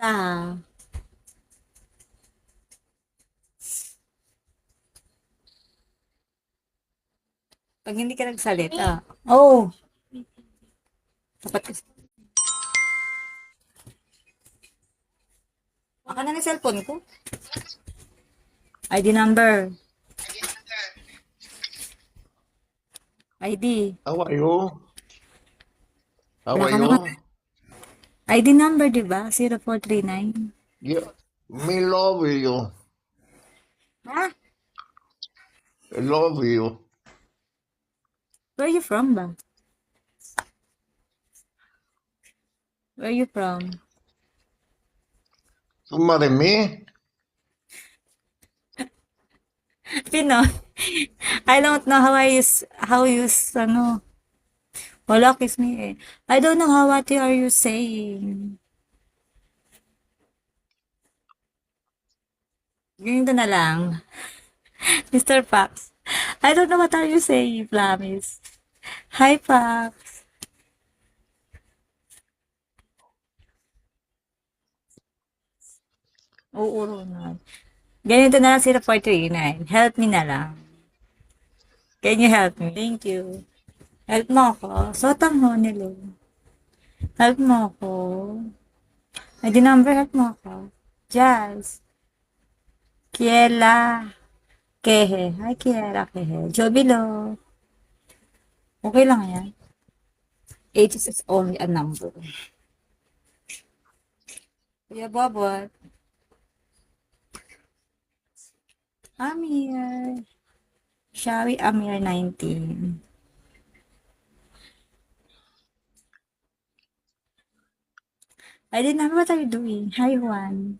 Ah, pag hindi ka nagsalita. Oh, dapat kasi. Baka na ng cellphone ko. ID number. ID. How are you? How Wala are ka naman. you? ID number, di ba? 0439. Yeah, me love you. Ha? I love you. Where you from ba? Where you from? To marry me? Pinoy. I don't know how how you, ano, wala kiss me eh. I don't know how what are you saying. Ganito na lang. Mr. Pax. I don't know what are you saying, Flamis. Hi, Pax. Oo, na. Ganito na lang 0439. Help me na lang. Can you help me? Thank you. Help mo ako. Sotang ho nilo. Help mo ako. ID number, help mo ako. Jazz. Kiela. Kehe. Hi, Kiela. Kehe. Jobilo. Okay lang yan. Age is only a number. Kuya Bobot. Amir. Shawi Amir 19. I didn't know what are you doing. Hi, Juan.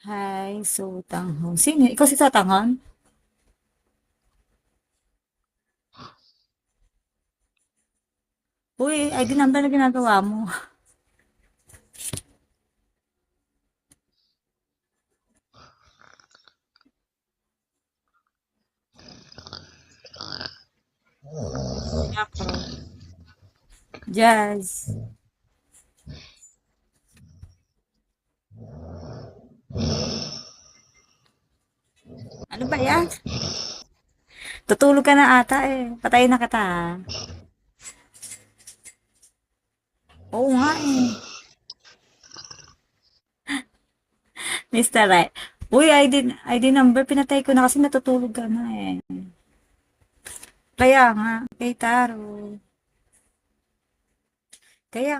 Hi, so Tanghon. Sino? Ikaw si Tatanghon? Uy, ID number na ginagawa mo. Ako. Jazz. Ano ba yan? Tutulog ka na ata eh. Patayin na kita. Oo nga eh. Mr. Right. Uy, ID number. Pinatay ko na kasi natutulog ka na eh. Kaya nga, kay Taro. Kaya